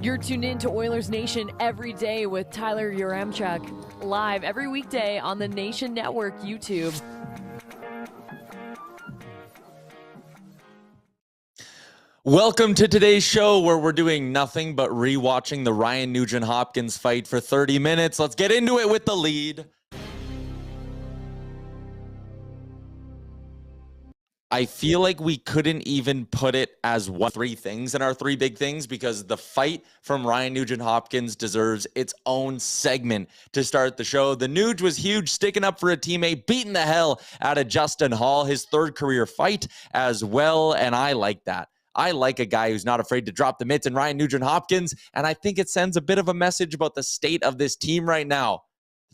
You're tuned in to Oilers Nation every day with Tyler Yaremchuk, live every weekday on the Nation Network YouTube. Welcome to today's show where we're doing nothing but rewatching the Ryan Nugent-Hopkins fight for 30 minutes. Let's get into it with the lead. I feel like we couldn't even put it as three things in our three big things because the fight from Ryan Nugent-Hopkins deserves its own segment to start the show. The Nuge was huge, sticking up for a teammate, beating the hell out of Justin Hall, his third career fight as well, and I like that. I like a guy who's not afraid to drop the mitts, and Ryan Nugent-Hopkins, and I think it sends a bit of a message about the state of this team right now.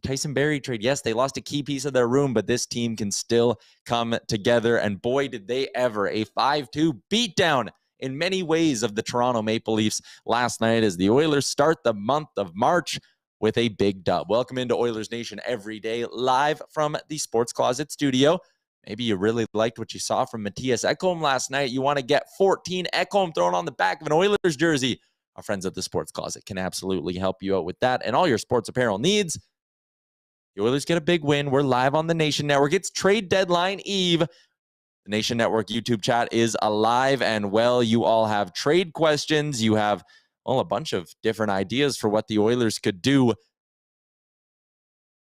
Tyson Barrie trade, yes, they lost a key piece of their room, but this team can still come together. And boy, did they ever. A 5-2 beatdown in many ways of the Toronto Maple Leafs last night as the Oilers start the month of March with a big dub. Welcome into Oilers Nation every day, live from the Sports Closet studio. Maybe you really liked what you saw from Mattias Ekholm last night. You want to get 14 Ekholm thrown on the back of an Oilers jersey. Our friends at the Sports Closet can absolutely help you out with that and all your sports apparel needs. The Oilers get a big win. We're live on the Nation Network. It's trade deadline eve. The Nation Network YouTube chat is alive and well. You all have trade questions. You have, well, a bunch of different ideas for what the Oilers could do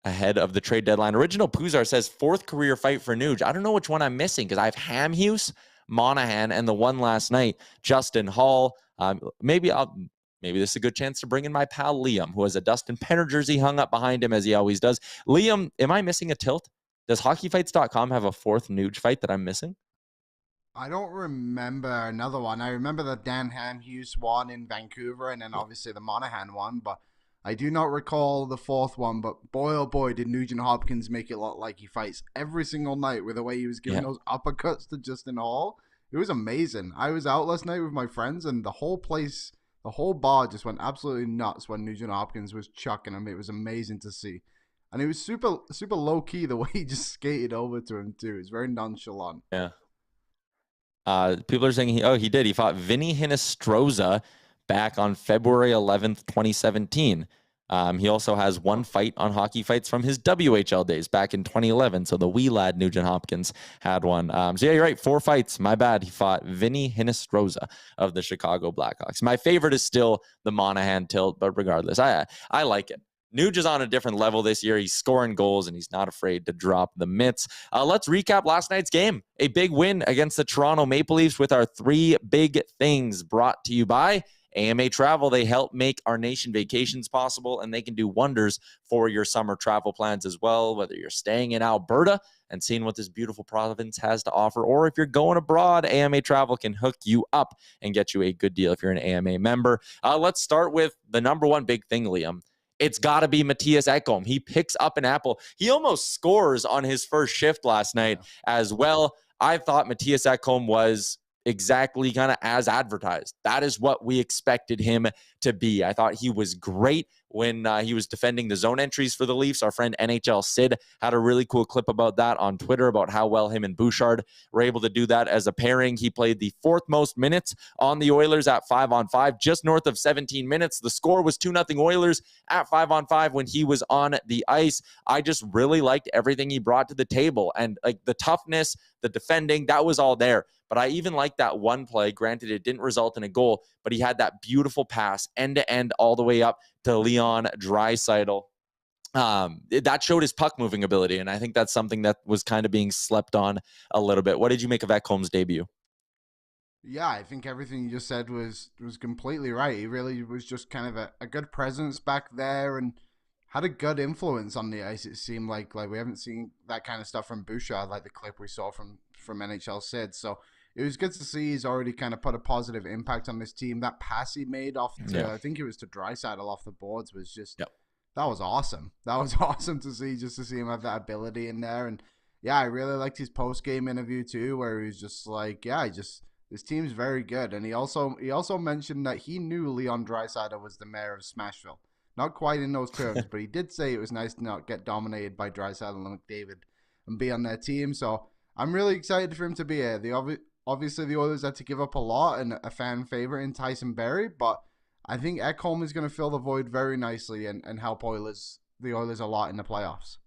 ahead of the trade deadline. Original Puzar says fourth career fight for Nuge. I don't know which one I'm missing because I have Hamhuis, Monahan, and the one last night, Justin Hall. Maybe this is a good chance to bring in my pal Liam, who has a Dustin Penner jersey hung up behind him as he always does. Liam, am I missing a tilt? Does hockeyfights.com have a fourth Nuge fight that I'm missing? I don't remember another one. I remember the Dan Hamhuis one in Vancouver and then obviously the Monahan one, but I do not recall the fourth one. But boy, oh boy, did Nugent-Hopkins make it look like he fights every single night with the way he was giving those uppercuts to Justin Hall. It was amazing. I was out last night with my friends and the whole bar just went absolutely nuts when Nugent-Hopkins was chucking him. It was amazing to see. And it was super, super low-key the way he just skated over to him, too. It's very nonchalant. Yeah. People are saying he did. He fought Vinny Hinostroza back on February 11th, 2017. He also has one fight on Hockey Fights from his WHL days back in 2011. So the wee lad Nugent-Hopkins had one. So yeah, you're right. 4 fights. My bad. He fought Vinny Hinostroza of the Chicago Blackhawks. My favorite is still the Monahan tilt, but regardless, I like it. Nuge is on a different level this year. He's scoring goals, and he's not afraid to drop the mitts. Let's recap last night's game. A big win against the Toronto Maple Leafs with our 3 big things brought to you by AMA Travel. They help make our nation vacations possible, and they can do wonders for your summer travel plans as well, whether you're staying in Alberta and seeing what this beautiful province has to offer, or if you're going abroad, AMA Travel can hook you up and get you a good deal if you're an AMA member. Let's start with the number one big thing, Liam. It's got to be Mattias Ekholm. He picks up an apple. He almost scores on his first shift last night as well. I thought Mattias Ekholm was exactly kind of as advertised. That is what we expected him to be. I thought he was great when he was defending the zone entries for the Leafs. Our friend NHL Sid had a really cool clip about that on Twitter about how well him and Bouchard were able to do that as a pairing. He played the 4th most minutes on the Oilers at 5-on-5, just north of 17 minutes. The score was 2-0 Oilers at 5-on-5 when he was on the ice. I just really liked everything he brought to the table, and like the toughness, the defending, that was all there. But I even liked that one play. Granted, it didn't result in a goal, but he had that beautiful pass end-to-end all the way up to Leon Draisaitl. That showed his puck-moving ability, and I think that's something that was kind of being slept on a little bit. What did you make of Ekholm's debut? Yeah, I think everything you just said was completely right. He really was just kind of a good presence back there and had a good influence on the ice. It seemed like we haven't seen that kind of stuff from Bouchard, like the clip we saw from NHL Sid. So it was good to see he's already kind of put a positive impact on this team. That pass he made off to, I think it was to Draisaitl off the boards, was just, that was awesome. That was awesome to see, just to see him have that ability in there. And yeah, I really liked his post-game interview too, where he was just like, this team's very good. And he also mentioned that he knew Leon Draisaitl was the mayor of Smashville. Not quite in those terms, but he did say it was nice to not get dominated by Draisaitl and McDavid and be on their team. So I'm really excited for him to be here. obviously the Oilers had to give up a lot and a fan favorite in Tyson Berry, but I think Ekholm is going to fill the void very nicely and help the Oilers a lot in the playoffs.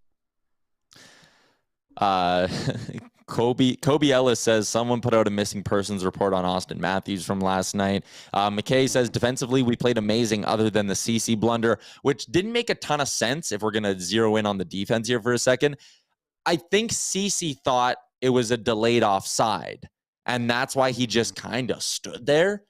Kobe Ellis says someone put out a missing persons report on Austin Matthews from last night. McKay says defensively we played amazing other than the CC blunder, which didn't make a ton of sense if we're going to zero in on the defense here for a second. I think CC thought it was a delayed offside, and that's why he just kind of stood there.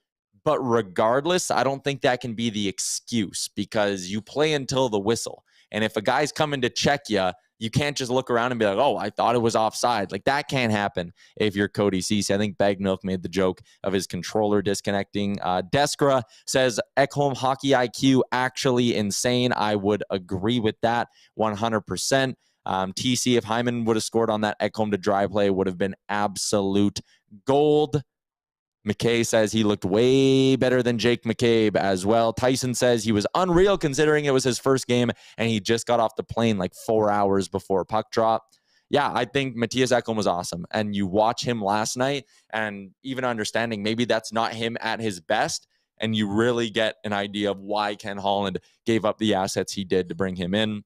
But regardless, I don't think that can be the excuse, because you play until the whistle. And if a guy's coming to check you, you can't just look around and be like, oh, I thought it was offside. Like, that can't happen if you're Cody Ceci. I think Bag Milk made the joke of his controller disconnecting. Deskra says Ekholm hockey IQ actually insane. I would agree with that 100%. TC, if Hyman would have scored on that Ekholm to dry play, would have been absolute gold. McKay says he looked way better than Jake McCabe as well. Tyson says he was unreal considering it was his first game and he just got off the plane like 4 hours before puck drop. Yeah, I think Mattias Ekholm was awesome. And you watch him last night and even understanding maybe that's not him at his best, and you really get an idea of why Ken Holland gave up the assets he did to bring him in.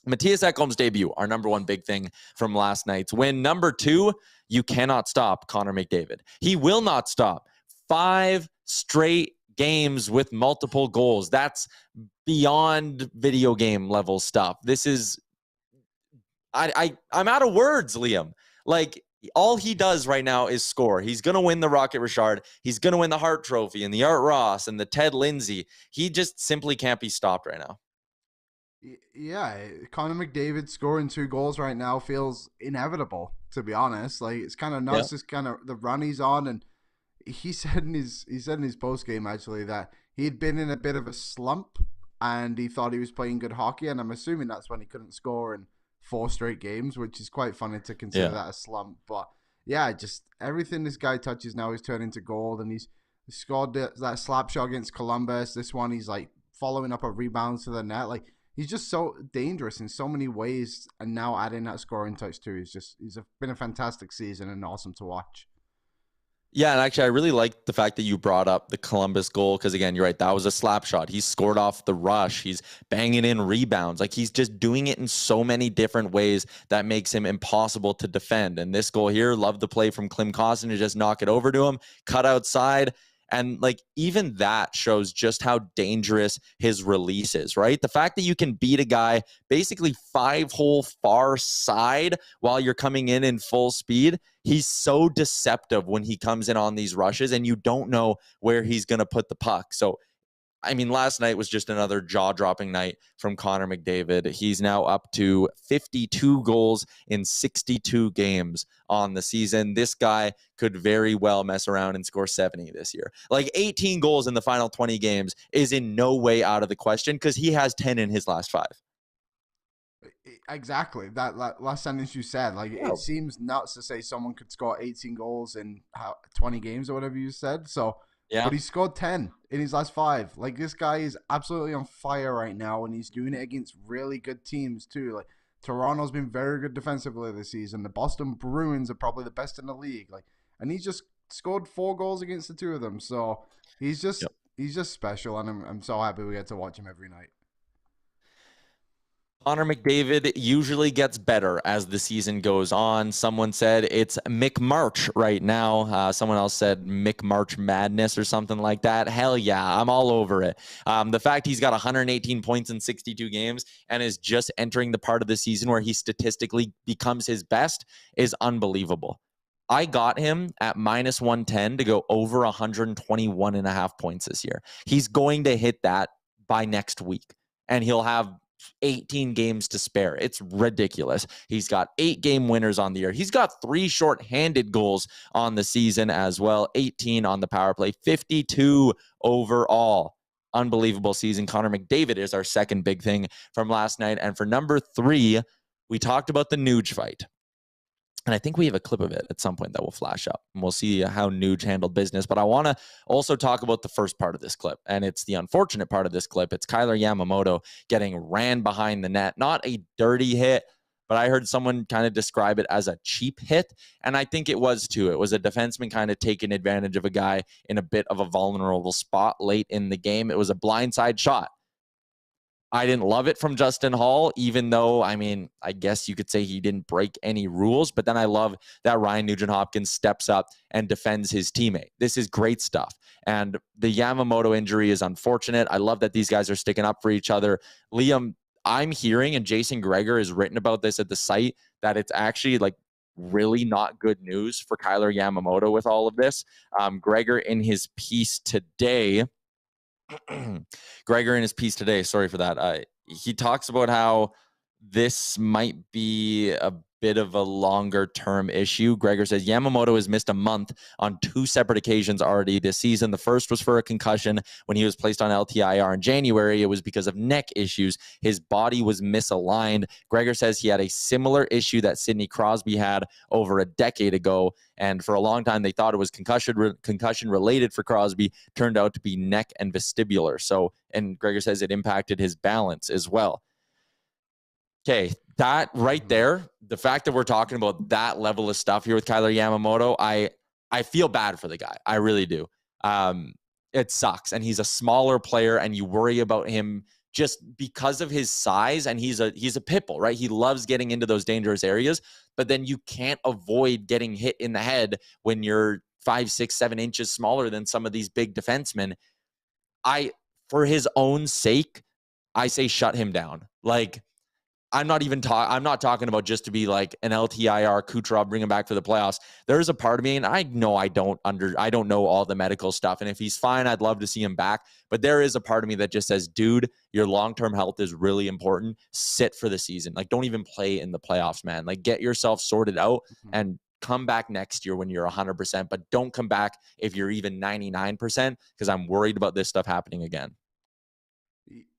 Mattias Ekholm's debut, our number one big thing from last night's win. Number two, you cannot stop Connor McDavid. He will not stop. 5 straight games with multiple goals. That's beyond video game level stuff. This is, I'm out of words, Liam. Like, all he does right now is score. He's going to win the Rocket Richard. He's going to win the Hart Trophy and the Art Ross and the Ted Lindsay. He just simply can't be stopped right now. Yeah, Connor McDavid scoring 2 goals right now feels inevitable, to be honest. Like, it's kind of nuts, just kind of the run he's on. And he said in his post game actually that he had been in a bit of a slump and he thought he was playing good hockey, and I'm assuming that's when he couldn't score in 4 straight games, which is quite funny to consider that a slump. But yeah, just everything this guy touches now is turned into gold, and he's scored that slap shot against Columbus. This one he's like following up a rebound to the net. Like, he's just so dangerous in so many ways, and now adding that scoring touch too he's been a fantastic season and awesome to watch. Yeah, and actually, I really like the fact that you brought up the Columbus goal, because, again, you're right, that was a slap shot. He scored off the rush. He's banging in rebounds. Like, he's just doing it in so many different ways that makes him impossible to defend. And this goal here, love the play from Klim Kostin to just knock it over to him, cut outside. And, like, even that shows just how dangerous his release is, right? The fact that you can beat a guy basically 5-hole far side while you're coming in full speed, he's so deceptive when he comes in on these rushes, and you don't know where he's going to put the puck. So, I mean, last night was just another jaw-dropping night from Connor McDavid. He's now up to 52 goals in 62 games on the season. This guy could very well mess around and score 70 this year. Like, 18 goals in the final 20 games is in no way out of the question, because he has 10 in his last 5. Exactly. That last sentence you said, like, it seems nuts to say someone could score 18 goals in 20 games or whatever you said. So, yeah. But he scored 10 in his last 5. Like, this guy is absolutely on fire right now, and he's doing it against really good teams too. Like, Toronto's been very good defensively this season. The Boston Bruins are probably the best in the league. Like, and he just scored 4 goals against the 2 of them. So he's just special, and I'm so happy we get to watch him every night. Connor McDavid usually gets better as the season goes on. Someone said it's McMarch right now. Someone else said McMarch madness or something like that. Hell yeah, I'm all over it. The fact he's got 118 points in 62 games and is just entering the part of the season where he statistically becomes his best is unbelievable. I got him at -110 to go over 121.5 points this year. He's going to hit that by next week, and he'll have 18 games to spare. It's ridiculous. He's got 8 game winners on the year. He's got 3 shorthanded goals on the season as well. 18 on the power play, 52 overall. Unbelievable season. Connor McDavid is our second big thing from last night. And for number 3, we talked about the Nuge fight. And I think we have a clip of it at some point that will flash up, and we'll see how Nuge handled business. But I want to also talk about the first part of this clip, and it's the unfortunate part of this clip. It's Tyler Yamamoto getting ran behind the net. Not a dirty hit, but I heard someone kind of describe it as a cheap hit, and I think it was too. It was a defenseman kind of taking advantage of a guy in a bit of a vulnerable spot late in the game. It was a blindside shot. I didn't love it from Justin Hall, even though, I mean, I guess you could say he didn't break any rules, but then I love that Ryan Nugent-Hopkins steps up and defends his teammate. This is great stuff. And the Yamamoto injury is unfortunate. I love that these guys are sticking up for each other. Liam, I'm hearing, and Jason Gregor has written about this at the site, that it's actually like really not good news for Kailer Yamamoto with all of this. Gregor in his piece today, sorry for that. He talks about how this might be a bit of a longer term issue. Gregor says Yamamoto has missed a month on 2 separate occasions already this season. The first was for a concussion when he was placed on LTIR in January. It was because of neck issues. His body was misaligned. Gregor says he had a similar issue that Sidney Crosby had over a decade ago. And for a long time, they thought it was concussion related for Crosby. Turned out to be neck and vestibular. So, and Gregor says it impacted his balance as well. Okay, that right there, the fact that we're talking about that level of stuff here with Kailer Yamamoto, I feel bad for the guy. I really do. It sucks. And he's a smaller player, and you worry about him just because of his size, and he's a pit bull, right? He loves getting into those dangerous areas, but then you can't avoid getting hit in the head when you're 5, 6, 7 inches smaller than some of these big defensemen. For his own sake, I say shut him down. Like, I'm not talking about just to be like an LTIR Kucherov, bring him back for the playoffs. There's a part of me, and I know I don't know all the medical stuff. And if he's fine, I'd love to see him back. But there is a part of me that just says, dude, your long-term health is really important. Sit for the season. Like, don't even play in the playoffs, man. Like, get yourself sorted out and come back next year when you're 100%, but don't come back if you're even 99%, because I'm worried about this stuff happening again.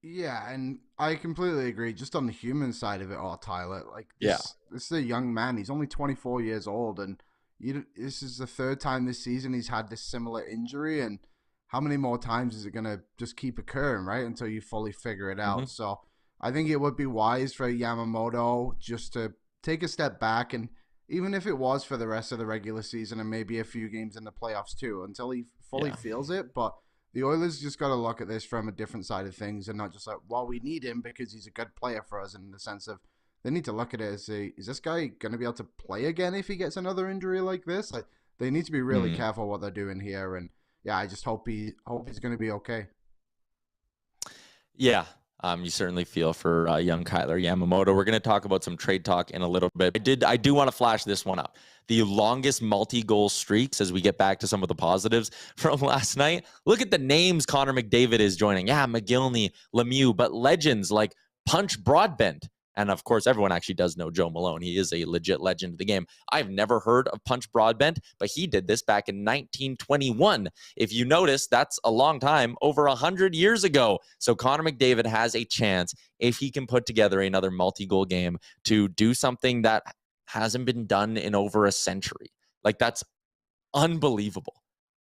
Yeah, and I completely agree. Just on the human side of it all, Tyler, like this is a young man. He's only 24 years old, and this is the 3rd time this season he's had this similar injury. And how many more times is it going to just keep occurring, right, until you fully figure it out? So I think it would be wise for Yamamoto just to take a step back, and even if it was for the rest of the regular season and maybe a few games in the playoffs too, until he fully feels it. But the Oilers just got to look at this from a different side of things and not just like, well, we need him because he's a good player for us, in the sense of they need to look at it as, is this guy going to be able to play again if he gets another injury like this? Like, they need to be really careful what they're doing here. And yeah, I just hope he's going to be okay. Yeah. You certainly feel for young Kailer Yamamoto. We're going to talk about some trade talk in a little bit. I do want to flash this one up. The longest multi-goal streaks, as we get back to some of the positives from last night. Look at the names Connor McDavid is joining. Yeah, McGillney, Lemieux, but legends like Punch Broadbent. And of course, everyone actually does know Joe Malone. He is a legit legend of the game. I've never heard of Punch Broadbent, but he did this back in 1921. If you notice, that's a long time, over 100 years ago. So Connor McDavid has a chance, if he can put together another multi-goal game, to do something that hasn't been done in over a century. Like, that's unbelievable.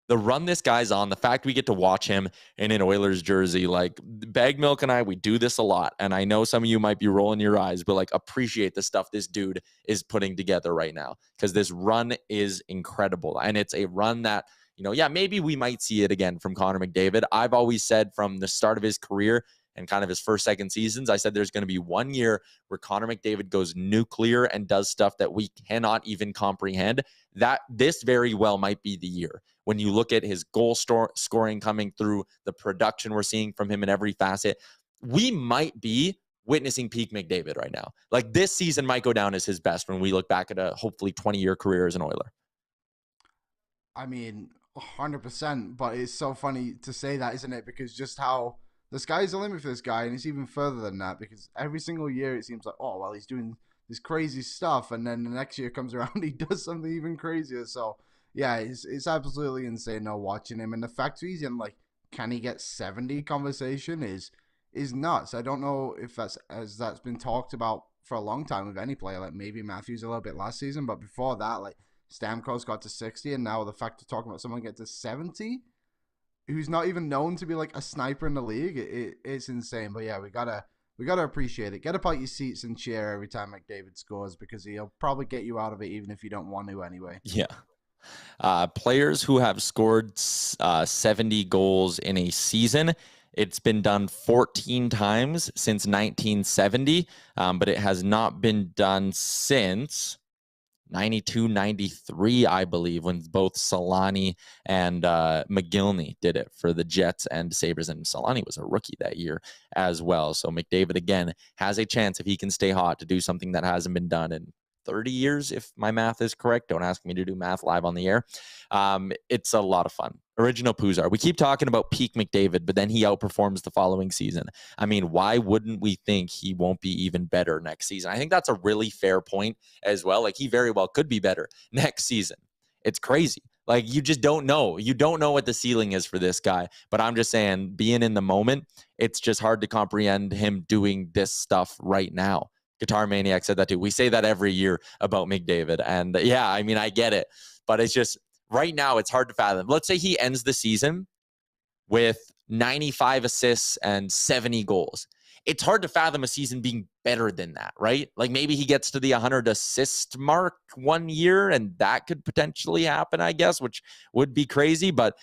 The run this guy's on, the fact we get to watch him in an Oilers jersey, like Bag Milk and I, we do this a lot. And I know some of you might be rolling your eyes, but like, appreciate the stuff this dude is putting together right now, because this run is incredible. And it's a run that, maybe we might see it again from Connor McDavid. I've always said from the start of his career and kind of his first, second seasons, I said there's going to be 1 year where Connor McDavid goes nuclear and does stuff that we cannot even comprehend. That this very well might be the year. When you look at his goal scoring coming through, the production we're seeing from him in every facet, we might be witnessing peak McDavid right now. Like, this season might go down as his best when we look back at a hopefully 20-year career as an Oiler. I mean, 100%, but it's so funny to say that, isn't it? Because just how the sky's the limit for this guy, and it's even further than that, because every single year it seems like, oh, well, he's doing this crazy stuff, and then the next year comes around, he does something even crazier. So yeah, it's absolutely insane now watching him, and the fact he's in, like, can he get 70 conversation is nuts. I don't know if that's been talked about for a long time with any player. Like, maybe Matthews a little bit last season, but before that, like, Stamkos got to 60, and now the fact of talking about someone get to 70 who's not even known to be like a sniper in the league, it's insane. But yeah, we gotta we got to appreciate it. Get up out your seats and cheer every time McDavid scores, because he'll probably get you out of it even if you don't want to anyway. Yeah. Players who have scored 70 goals in a season, it's been done 14 times since 1970, but it has not been done since 92, 93, I believe, when both Solani and McGillney did it for the Jets and Sabres. And Solani was a rookie that year as well. So McDavid, again, has a chance, if he can stay hot, to do something that hasn't been done in 30 years, if my math is correct. Don't ask me to do math live on the air. It's a lot of fun. Original Puzar. We keep talking about peak McDavid, but then he outperforms the following season. I mean, why wouldn't we think he won't be even better next season? I think that's a really fair point as well. Like, he very well could be better next season. It's crazy. Like, you just don't know. You don't know what the ceiling is for this guy. But I'm just saying, being in the moment, it's just hard to comprehend him doing this stuff right now. Guitar Maniac said that too. We say that every year about McDavid. And yeah, I mean, I get it. But it's just, right now, it's hard to fathom. Let's say he ends the season with 95 assists and 70 goals. It's hard to fathom a season being better than that, right? Like, maybe he gets to the 100 assist mark one year, and that could potentially happen, I guess, which would be crazy. But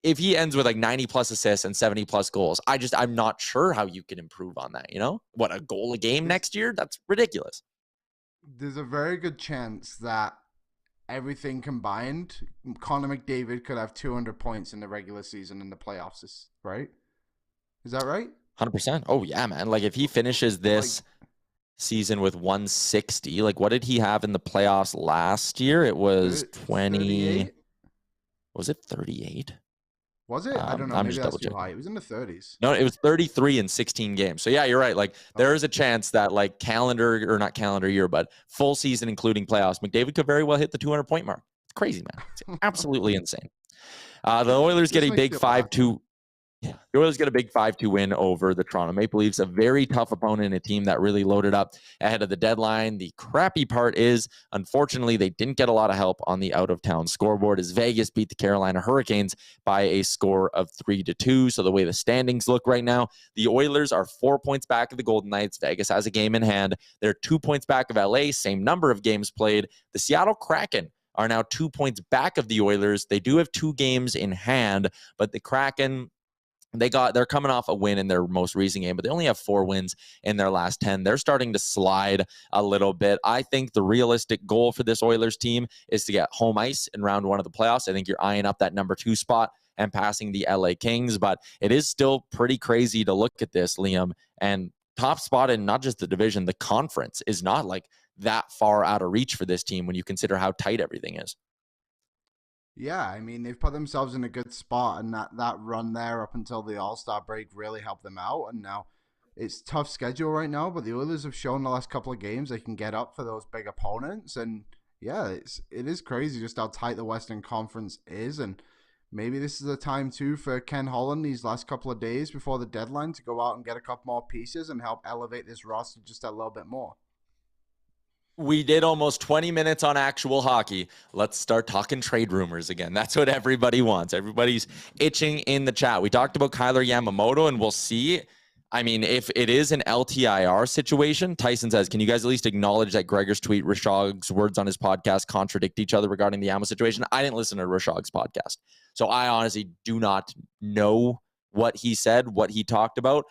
if he ends with like 90 plus assists and 70 plus goals, I'm not sure how you can improve on that. You know, what, a goal a game next year? That's ridiculous. There's a very good chance that everything combined, Connor McDavid could have 200 points in the regular season and the playoffs, right? Is that right? 100%. Oh yeah, man. Like, if he finishes this season with 160, like, what did he have in the playoffs last year? It was 20. 38? Was it 38? Was it? I don't know. Maybe that's too high. It was in the 30s. No, it was 33 in 16 games. So yeah, you're right. Like, there is a chance that, like, not calendar year, but full season, including playoffs, McDavid could very well hit the 200-point mark. It's crazy, man. It's absolutely insane. The Oilers get a big 5-2. Yeah, the Oilers get a big 5-2 win over the Toronto Maple Leafs, a very tough opponent, a team that really loaded up ahead of the deadline. The crappy part is, unfortunately, they didn't get a lot of help on the out-of-town scoreboard as Vegas beat the Carolina Hurricanes by a score of 3-2. So the way the standings look right now, the Oilers are 4 points back of the Golden Knights. Vegas has a game in hand. They're 2 points back of LA, same number of games played. The Seattle Kraken are now 2 points back of the Oilers. They do have 2 games in hand, but the Kraken, they're coming off a win in their most recent game, but they only have 4 wins in their last 10. They're starting to slide a little bit. I think the realistic goal for this Oilers team is to get home ice in round 1 of the playoffs. I think you're eyeing up that number 2 spot and passing the LA Kings, but it is still pretty crazy to look at this, Liam, and top spot in not just the division, the conference is not like that far out of reach for this team when you consider how tight everything is. Yeah, I mean, they've put themselves in a good spot, and that run there up until the All-Star break really helped them out. And now it's tough schedule right now, but the Oilers have shown the last couple of games they can get up for those big opponents. And yeah, it is crazy just how tight the Western Conference is. And maybe this is the time too for Ken Holland these last couple of days before the deadline to go out and get a couple more pieces and help elevate this roster just a little bit more. We did almost 20 minutes on actual hockey. Let's start talking trade rumors again. That's what everybody wants. Everybody's itching in the chat. We talked about Kailer Yamamoto, and we'll see. I mean, if it is an LTIR situation, Tyson says, can you guys at least acknowledge that Gregor's tweet, Rashog's words on his podcast contradict each other regarding the Yamo situation? I didn't listen to Rashog's podcast, so I honestly do not know what he said, what he talked about.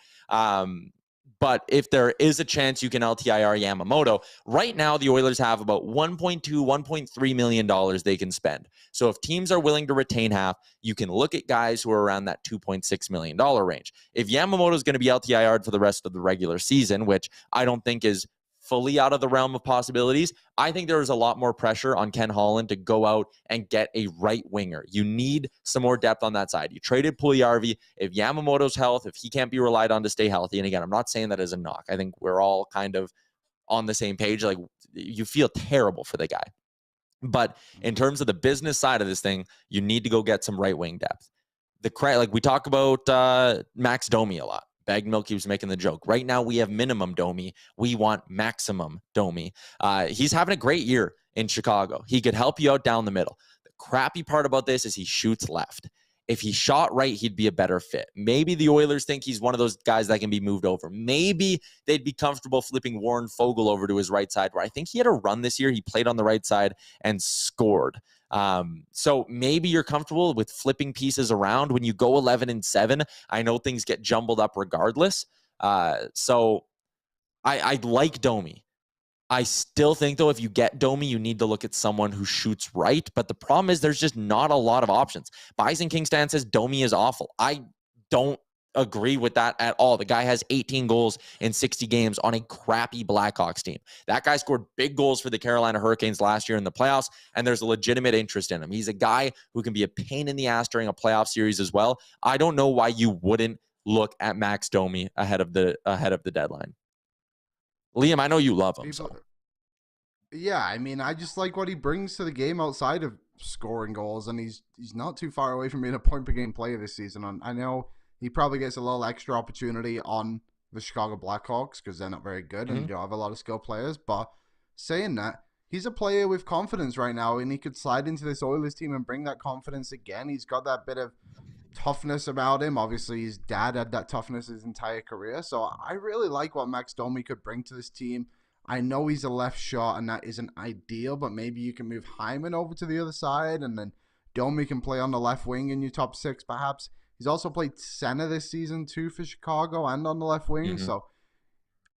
But if there is a chance you can LTIR Yamamoto, right now the Oilers have about $1.2, $1.3 million they can spend. So if teams are willing to retain half, you can look at guys who are around that $2.6 million range. If Yamamoto is going to be LTIR'd for the rest of the regular season, which I don't think is fully out of the realm of possibilities, I think there is a lot more pressure on Ken Holland to go out and get a right winger. You need some more depth on that side. You traded Puljujarvi. If Yamamoto's health, if he can't be relied on to stay healthy, and again, I'm not saying that as a knock. I think we're all kind of on the same page. Like, you feel terrible for the guy. But in terms of the business side of this thing, you need to go get some right wing depth. Like we talk about Max Domi a lot. Bag Milk keeps making the joke. Right now, we have minimum Domi. We want maximum Domi. He's having a great year in Chicago. He could help you out down the middle. The crappy part about this is he shoots left. If he shot right, he'd be a better fit. Maybe the Oilers think he's one of those guys that can be moved over. Maybe they'd be comfortable flipping Warren Fogle over to his right side, where I think he had a run this year. He played on the right side and scored. So maybe you're comfortable with flipping pieces around when you go 11-7. I know things get jumbled up regardless. So I like Domi. I still think, though, if you get Domi, you need to look at someone who shoots right. But the problem is there's just not a lot of options. Bison Kingston says Domi is awful. I don't agree with that at all. The guy has 18 goals in 60 games on a crappy Blackhawks team. That guy scored big goals for the Carolina Hurricanes last year in the playoffs, and there's a legitimate interest in him. He's a guy who can be a pain in the ass during a playoff series as well. I don't know why you wouldn't look at Max Domi ahead of the deadline. Liam, I know you love him. Yeah, I mean, I just like what he brings to the game outside of scoring goals, and he's not too far away from being a point-per-game player this season. And I know he probably gets a little extra opportunity on the Chicago Blackhawks because they're not very good and don't have a lot of skill players. But saying that, he's a player with confidence right now, and he could slide into this Oilers team and bring that confidence again. He's got that bit of toughness about him. Obviously, his dad had that toughness his entire career. So I really like what Max Domi could bring to this team. I know he's a left shot, and that isn't ideal, but maybe you can move Hyman over to the other side, and then Domi can play on the left wing in your top six, perhaps. He's also played center this season, too, for Chicago and on the left wing. So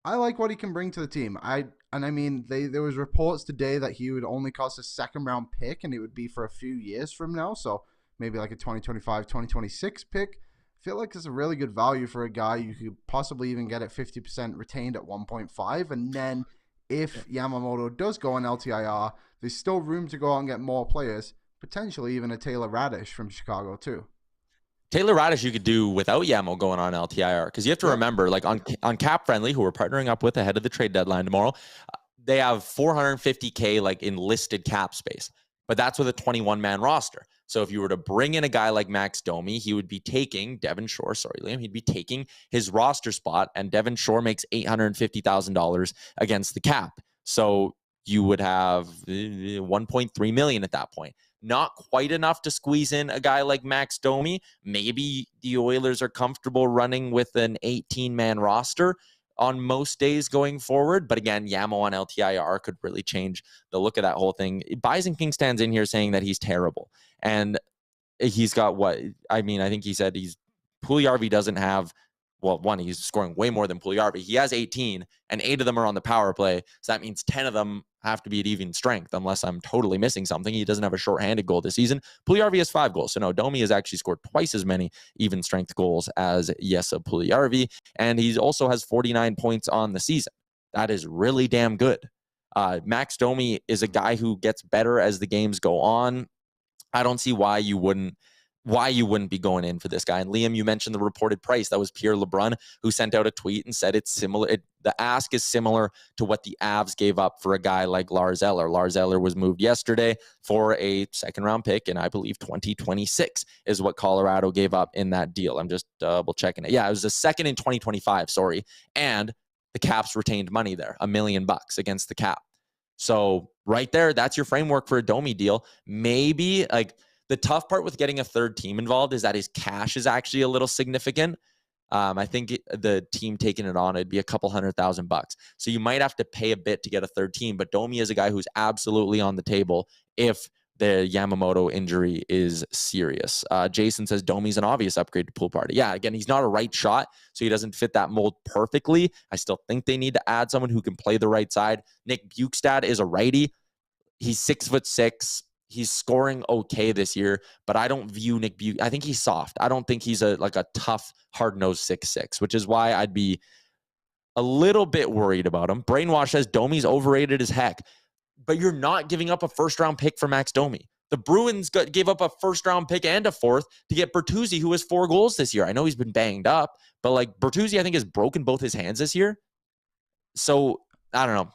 I like what he can bring to the team. I mean, there was reports today that he would only cost a second-round pick, and it would be for a few years from now. So maybe like a 2025, 2026 pick. I feel like it's a really good value for a guy you could possibly even get at 50% retained at 1.5. And then if Yamamoto does go on LTIR, there's still room to go out and get more players, potentially even a Taylor Radish from Chicago too. Taylor Radish you could do without Yamo going on LTIR, because you have to remember, like on Cap Friendly, who we're partnering up with ahead of the trade deadline tomorrow, they have $450K like in listed cap space, but that's with a 21-man roster. So if you were to bring in a guy like Max Domi, he would be taking Devin Shore. Sorry, Liam. He'd be taking his roster spot, and Devin Shore makes $850,000 against the cap. So you would have $1.3 million at that point. Not quite enough to squeeze in a guy like Max Domi. Maybe the Oilers are comfortable running with an 18-man roster on most days going forward. But again, Yamo on LTIR could really change the look of that whole thing. Bison King stands in here saying that he's terrible. And he's got what? I mean, I think he said Puljujarvi doesn't have, well, one, he's scoring way more than Puljujarvi. He has 18, and 8 of them are on the power play. So that means 10 of them have to be at even strength, unless I'm totally missing something. He doesn't have a shorthanded goal this season. Puljujarvi has 5 goals. So no, Domi has actually scored twice as many even strength goals as Jesse Puljujarvi. And he also has 49 points on the season. That is really damn good. Max Domi is a guy who gets better as the games go on. I don't see why you wouldn't be going in for this guy. And Liam, you mentioned the reported price. That was Pierre LeBrun, who sent out a tweet and said it's similar. The ask is similar to what the Avs gave up for a guy like Lars Eller. Lars Eller was moved yesterday for a second-round pick, and I believe 2026 is what Colorado gave up in that deal. I'm just double checking it. Yeah, it was a second in 2025, sorry. And the Caps retained money there, $1 million against the cap. So right there, that's your framework for a Domi deal. Maybe like the tough part with getting a third team involved is that his cash is actually a little significant. I think the team taking it on, it'd be a couple $100,000. So you might have to pay a bit to get a third team, but Domi is a guy who's absolutely on the table if the Yamamoto injury is serious. Jason says Domi's an obvious upgrade to Pool Party. Yeah, again, he's not a right shot, so he doesn't fit that mold perfectly. I still think they need to add someone who can play the right side. Nick Bjugstad is a righty. He's 6'6". He's scoring okay this year, but I don't view Nick Bjugstad. I think he's soft. I don't think he's a tough, hard-nosed 6'6", which is why I'd be a little bit worried about him. Brainwash says Domi's overrated as heck. But you're not giving up a first-round pick for Max Domi. The Bruins gave up a first-round pick and a fourth to get Bertuzzi, who has 4 goals this year. I know he's been banged up, but like Bertuzzi, I think, has broken both his hands this year. So, I don't know.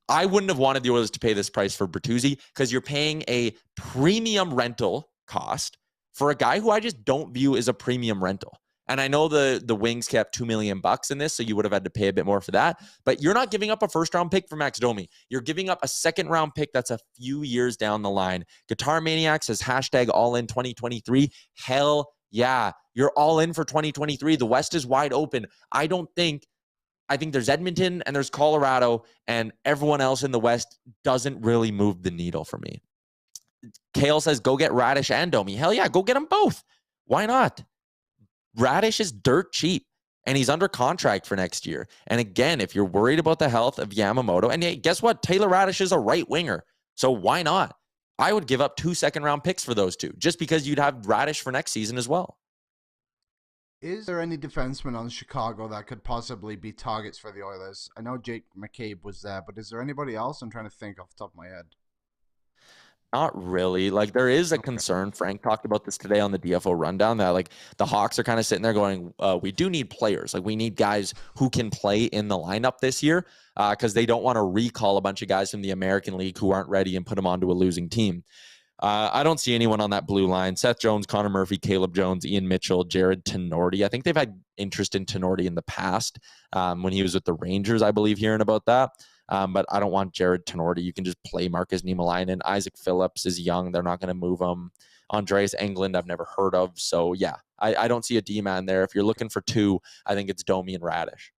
I wouldn't have wanted the Oilers to pay this price for Bertuzzi because you're paying a premium rental cost for a guy who I just don't view as a premium rental. And I know the Wings kept $2 million in this, so you would have had to pay a bit more for that. But you're not giving up a first-round pick for Max Domi. You're giving up a second-round pick that's a few years down the line. Guitar Maniac says #AllIn2023. Hell yeah, you're all in for 2023. The West is wide open. I think there's Edmonton and there's Colorado, and everyone else in the West doesn't really move the needle for me. Kale says, go get Radish and Domi. Hell yeah, go get them both. Why not? Radish is dirt cheap, and he's under contract for next year. And again, if you're worried about the health of Yamamoto, and hey, guess what? Taylor Radish is a right winger. So why not? I would give up 2 second-round picks for those two, just because you'd have Radish for next season as well. Is there any defenseman on Chicago that could possibly be targets for the Oilers? I know Jake McCabe was there, but is there anybody else? I'm trying to think off the top of my head. Not really. Like, there is a concern. Frank talked about this today on the DFO rundown, that like the Hawks are kind of sitting there going, we do need players. Like, we need guys who can play in the lineup this year, because they don't want to recall a bunch of guys from the American League who aren't ready and put them onto a losing team. I don't see anyone on that blue line. Seth Jones, Connor Murphy, Caleb Jones, Ian Mitchell, Jared Tenorti. I think they've had interest in Tenorti in the past, when he was with the Rangers, I believe, hearing about that. But I don't want Jared Tenorti. You can just play Marcus Niemelainen. Isaac Phillips is young. They're not going to move him. Andreas Englund, I've never heard of. So, yeah, I don't see a D-man there. If you're looking for two, I think it's Domi and Radish.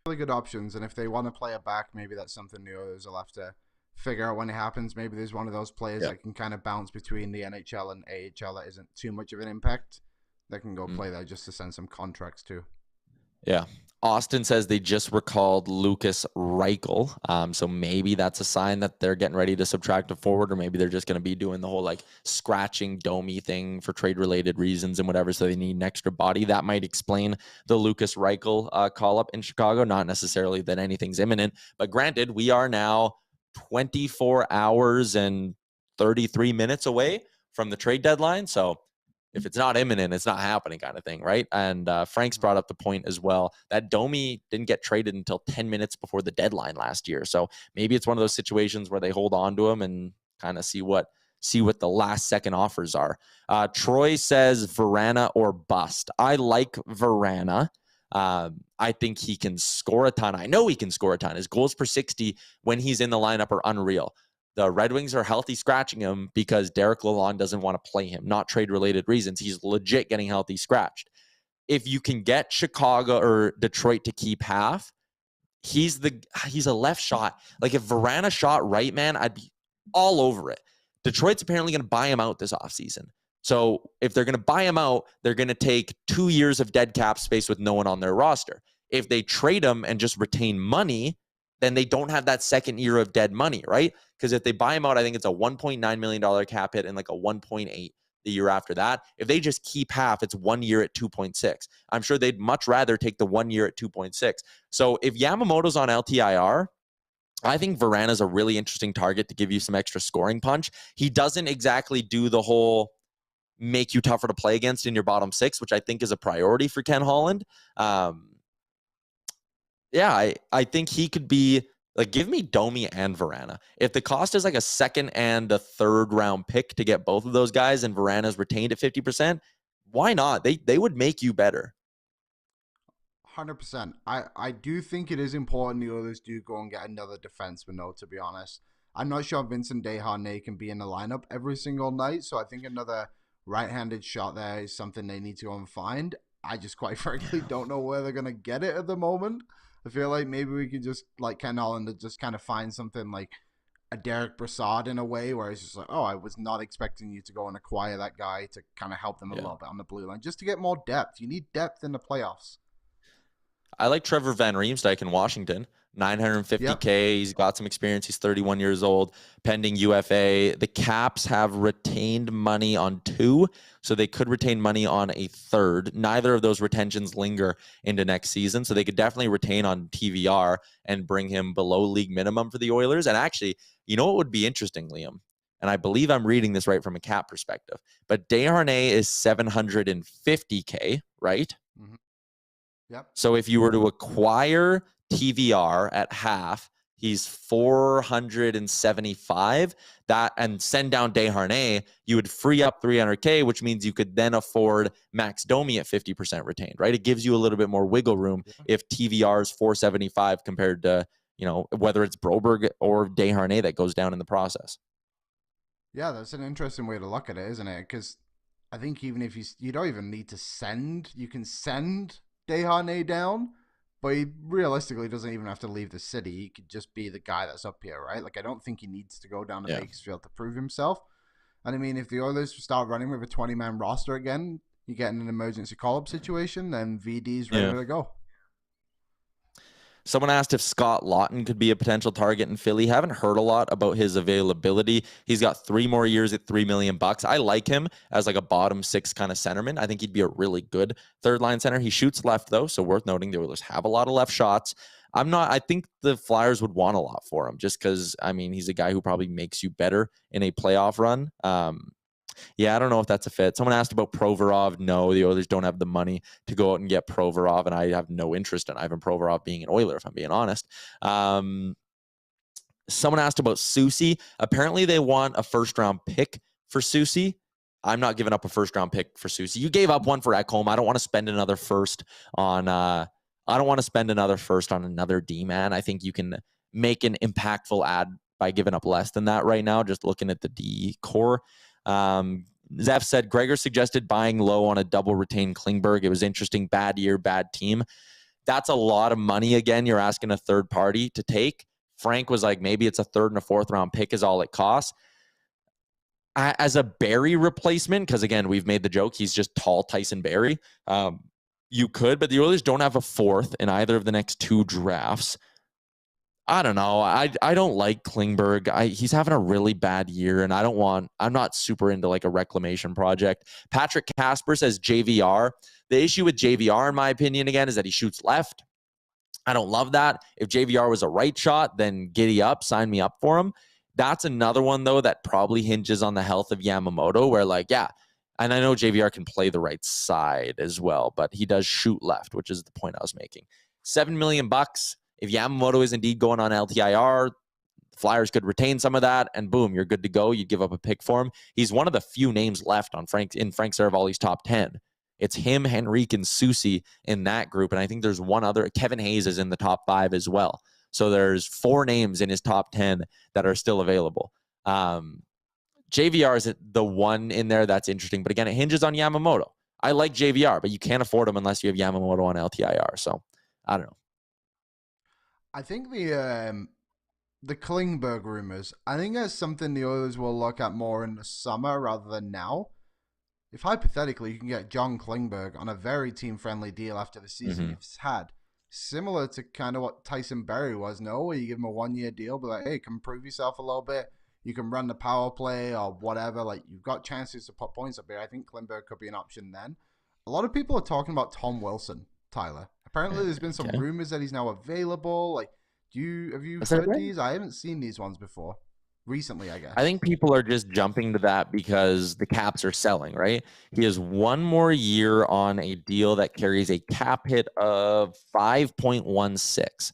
Really good options. And if they want to play it back, maybe that's something the Oilers will have to figure out when it happens. Maybe there's one of those players that can kind of bounce between the NHL and AHL that isn't too much of an impact. That can go play there just to send some contracts too. Yeah. Austin says they just recalled Lucas Reichel. So maybe that's a sign that they're getting ready to subtract a forward, or maybe they're just going to be doing the whole like scratching Domi thing for trade related reasons and whatever. So they need an extra body. That might explain the Lucas Reichel call up in Chicago. Not necessarily that anything's imminent, but granted, we are now 24 hours and 33 minutes away from the trade deadline. So if it's not imminent, it's not happening, kind of thing, right? And Frank's brought up the point as well that Domi didn't get traded until 10 minutes before the deadline last year. So maybe it's one of those situations where they hold on to him and kind of see what the last second offers are. Troy says Verana or bust. I like Verana. I think he can score a ton. I know he can score a ton. His goals per 60 when he's in the lineup are unreal. The Red Wings are healthy scratching him because Derek Lalonde doesn't want to play him, not trade-related reasons. He's legit getting healthy scratched. If you can get Chicago or Detroit to keep half, he's a left shot. Like, if Verana shot right, man, I'd be all over it. Detroit's apparently going to buy him out this offseason. So if they're going to buy him out, they're going to take 2 years of dead cap space with no one on their roster. If they trade him and just retain money, then they don't have that second year of dead money, right? Because if they buy him out, I think it's a $1.9 million cap hit and like a 1.8 the year after that. If they just keep half, it's 1 year at 2.6. I'm sure they'd much rather take the 1 year at 2.6. So if Yamamoto's on LTIR, I think Verana's a really interesting target to give you some extra scoring punch. He doesn't exactly do the whole make you tougher to play against in your bottom six, which I think is a priority for Ken Holland. Yeah, I think he could be like, give me Domi and Verana. If the cost is like a second and a third round pick to get both of those guys and Verana's retained at 50%, why not? They would make you better. 100%. I do think it is important the Oilers do go and get another defenseman, though, to be honest. I'm not sure Vincent Desharnais can be in the lineup every single night, so I think another right-handed shot there is something they need to go and find. I just quite frankly don't know where they're going to get it at the moment. I feel like maybe we could just, like Ken Holland, just kind of find something like a Derek Brassard in a way where it's just like, oh, I was not expecting you to go and acquire that guy to kind of help them a little bit on the blue line, just to get more depth. You need depth in the playoffs. I like Trevor Van Riemsdyk in Washington. $950K. Yep. He's got some experience. He's 31 years old, pending UFA. The Caps have retained money on 2, so they could retain money on a third. Neither of those retentions linger into next season, so they could definitely retain on TVR and bring him below league minimum for the Oilers. And actually, you know what would be interesting, Liam? And I believe I'm reading this right from a cap perspective, but Desharnais is $750K, right? Mm-hmm. Yep. So if you were to acquire TVR at half, he's 475. That and send down Desharnais, you would free up 300K, which means you could then afford Max Domi at 50% retained, right? It gives you a little bit more wiggle room if TVR is 475 compared to, you know, whether it's Broberg or Desharnais that goes down in the process. Yeah, that's an interesting way to look at it, isn't it? Because I think even if you don't even need to send, you can send Desharnais down, but he realistically doesn't even have to leave the city. He could just be the guy that's up here, right? Like, I don't think he needs to go down to Bakersfield to prove himself. And I mean, if the Oilers start running with a 20-man roster again, you get in an emergency call-up situation, then VD's ready to go. Someone asked if Scott Lawton could be a potential target in Philly. Haven't heard a lot about his availability. He's got 3 more years at $3 million. I like him as like a bottom 6 kind of centerman. I think he'd be a really good third line center. He shoots left though, so worth noting the Oilers have a lot of left shots. I think the Flyers would want a lot for him just because, I mean, he's a guy who probably makes you better in a playoff run. Yeah, I don't know if that's a fit. Someone asked about Provorov. No, the Oilers don't have the money to go out and get Provorov, and I have no interest in Ivan Provorov being an Oiler, if I'm being honest. Someone asked about Soucy. Apparently, they want a first-round pick for Soucy. I'm not giving up a first-round pick for Soucy. You gave up one for Ekholm. I don't want to spend another first on. I don't want to spend another first on another D-man. I think you can make an impactful ad by giving up less than that right now. Just looking at the D core. Zeph said Gregor suggested buying low on a double retained Klingberg. It was interesting. Bad year, bad team. That's a lot of money. Again, you're asking a third party to take. Frank was like, maybe it's a 3rd and a 4th round pick is all it costs. As a Barrie replacement, because again, we've made the joke, he's just tall Tyson Barrie. You could, but the Oilers don't have a 4th in either of the next 2 drafts. I don't know. I don't like Klingberg. He's having a really bad year, and I'm not super into like a reclamation project. Patrick Casper says JVR. The issue with JVR, in my opinion, again, is that he shoots left. I don't love that. If JVR was a right shot, then giddy up, sign me up for him. That's another one, though, that probably hinges on the health of Yamamoto, where like, yeah, and I know JVR can play the right side as well, but he does shoot left, which is the point I was making. $7 million. If Yamamoto is indeed going on LTIR, Flyers could retain some of that, and boom, you're good to go. You give up a pick for him. He's one of the few names left on Frank Saravalli's top 10. It's him, Henrique, and Soucy in that group, and I think there's one other. Kevin Hayes is in the top 5 as well. So there's 4 names in his top 10 that are still available. JVR is the one in there that's interesting, but again, it hinges on Yamamoto. I like JVR, but you can't afford him unless you have Yamamoto on LTIR. So I don't know. I think the Klingberg rumors, I think that's something the Oilers will look at more in the summer rather than now. If hypothetically you can get John Klingberg on a very team-friendly deal after the season you've had, similar to kind of what Tyson Barrie was, no? Where you give him a 1-year deal, but like, hey, come prove yourself a little bit. You can run the power play or whatever. Like, you've got chances to put points up here. I think Klingberg could be an option then. A lot of people are talking about Tom Wilson, Tyler. Apparently, there's been some rumors that he's now available. Like, have you heard these? I haven't seen these ones before. Recently, I guess. I think people are just jumping to that because the Caps are selling, right? He has 1 more year on a deal that carries a cap hit of 5.16.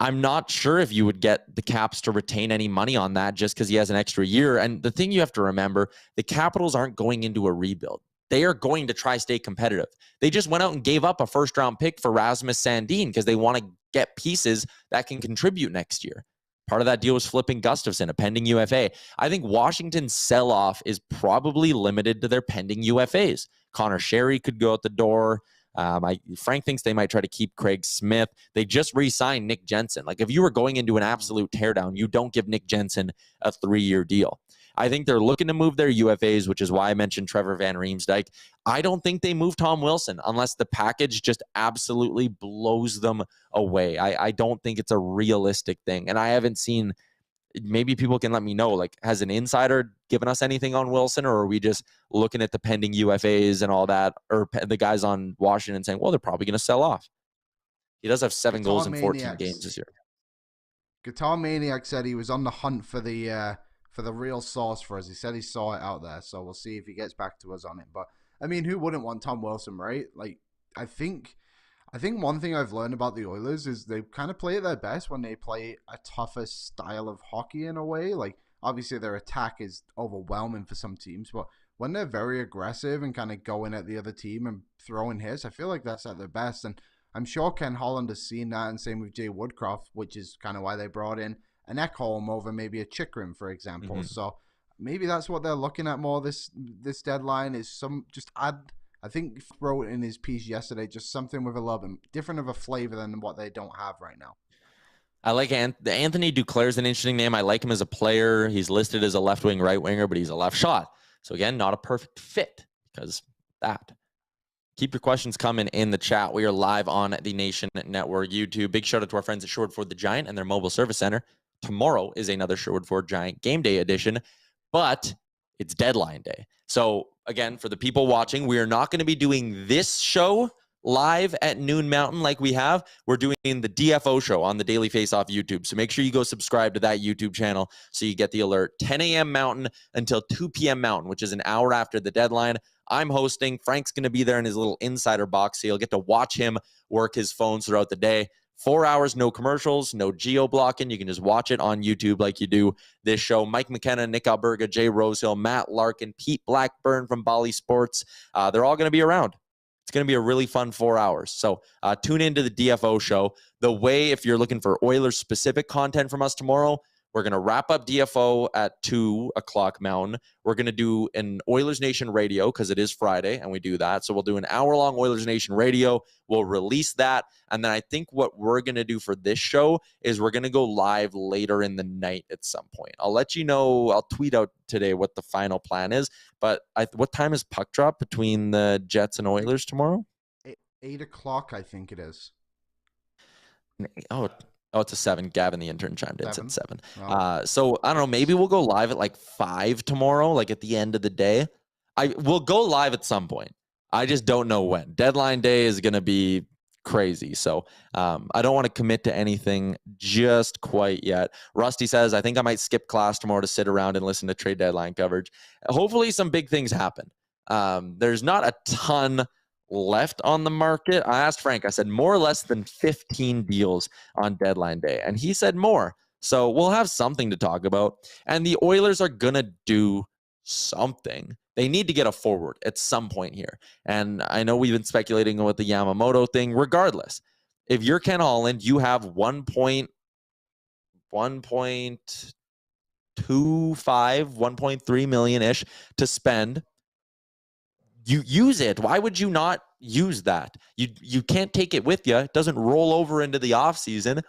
I'm not sure if you would get the Caps to retain any money on that just because he has an extra year. And the thing you have to remember, the Capitals aren't going into a rebuild. They are going to try stay competitive. They just went out and gave up a 1st-round pick for Rasmus Sandin because they want to get pieces that can contribute next year. Part of that deal was flipping Gustafsson, a pending UFA. I think Washington's sell-off is probably limited to their pending UFAs. Connor Sherry could go out the door. Frank thinks they might try to keep Craig Smith. They just re-signed Nick Jensen. Like, if you were going into an absolute teardown, you don't give Nick Jensen a 3-year deal. I think they're looking to move their UFAs, which is why I mentioned Trevor Van Riemsdyk. I don't think they move Tom Wilson unless the package just absolutely blows them away. I don't think it's a realistic thing. And I haven't seen, maybe people can let me know, like, has an insider given us anything on Wilson, or are we just looking at the pending UFAs and all that, or the guys on Washington saying, well, they're probably going to sell off? He does have 7 goals in 14 games this year. Guitar Maniac said he was on the hunt for the real source for us. He said he saw it out there, so we'll see if he gets back to us on it. But I mean, who wouldn't want Tom Wilson, right? Like, I think one thing I've learned about the Oilers is they kind of play at their best when they play a tougher style of hockey in a way. Like, obviously their attack is overwhelming for some teams, but when they're very aggressive and kind of going at the other team and throwing hits, I feel like that's at their best. And I'm sure Ken Holland has seen that, and same with Jay Woodcroft, which is kind of why they brought in an Ekholm over maybe a Chikrin, for example. So maybe that's what they're looking at more this deadline is just add. I think he wrote in his piece yesterday just something with a little bit different of a flavor than what they don't have right now. I like Anthony Duclair's an interesting name. I like him as a player. He's listed as a left wing, right winger, but he's a left shot. So again, not a perfect fit because that. Keep your questions coming in the chat. We are live on the Nation Network YouTube. Big shout out to our friends at Sherwood Ford the Giant and their mobile service center. Tomorrow is another Sherwood Ford Giant game day edition, but it's deadline day. So again, for the people watching, we are not going to be doing this show live at noon Mountain like we have. We're doing the DFO show on the Daily Faceoff YouTube. So make sure you go subscribe to that YouTube channel so you get the alert. 10 a.m. Mountain until 2 p.m. Mountain, which is an hour after the deadline. I'm hosting. Frank's going to be there in his little insider box, so you'll get to watch him work his phones throughout the day. 4 hours, no commercials, no geo-blocking. You can just watch it on YouTube like you do this show. Mike McKenna, Nick Alberga, Jay Rosehill, Matt Larkin, Pete Blackburn from Bally Sports. They're all going to be around. It's going to be a really fun 4 hours. So tune into the DFO show. The way, if you're looking for Oilers-specific content from us tomorrow, we're going to wrap up DFO at 2 o'clock Mountain. We're going to do an Oilers Nation radio because it is Friday, and we do that. So we'll do an hour-long Oilers Nation radio. We'll release that. And then I think what we're going to do for this show is we're going to go live later in the night at some point. I'll let you know. I'll tweet out today what the final plan is. But what time is puck drop between the Jets and Oilers tomorrow? 8 o'clock, I think it is. Oh, it's a 7. Gavin, the intern, chimed in. It's at 7. Oh. So I don't know. Maybe we'll go live at like 5 tomorrow, like at the end of the day. We'll go live at some point. I just don't know when. Deadline day is going to be crazy. So I don't want to commit to anything just quite yet. Rusty says, I think I might skip class tomorrow to sit around and listen to trade deadline coverage. Hopefully some big things happen. There's not a ton left on the market. I asked Frank, I said more or less than 15 deals on deadline day, and he said more. So we'll have something to talk about. And the Oilers are going to do something. They need to get a forward at some point here. And I know we've been speculating with the Yamamoto thing. Regardless, if you're Ken Holland, you have 1.25, 1.3 million-ish to spend. You use it. Why would you not use that? You can't take it with you. It doesn't roll over into the offseason.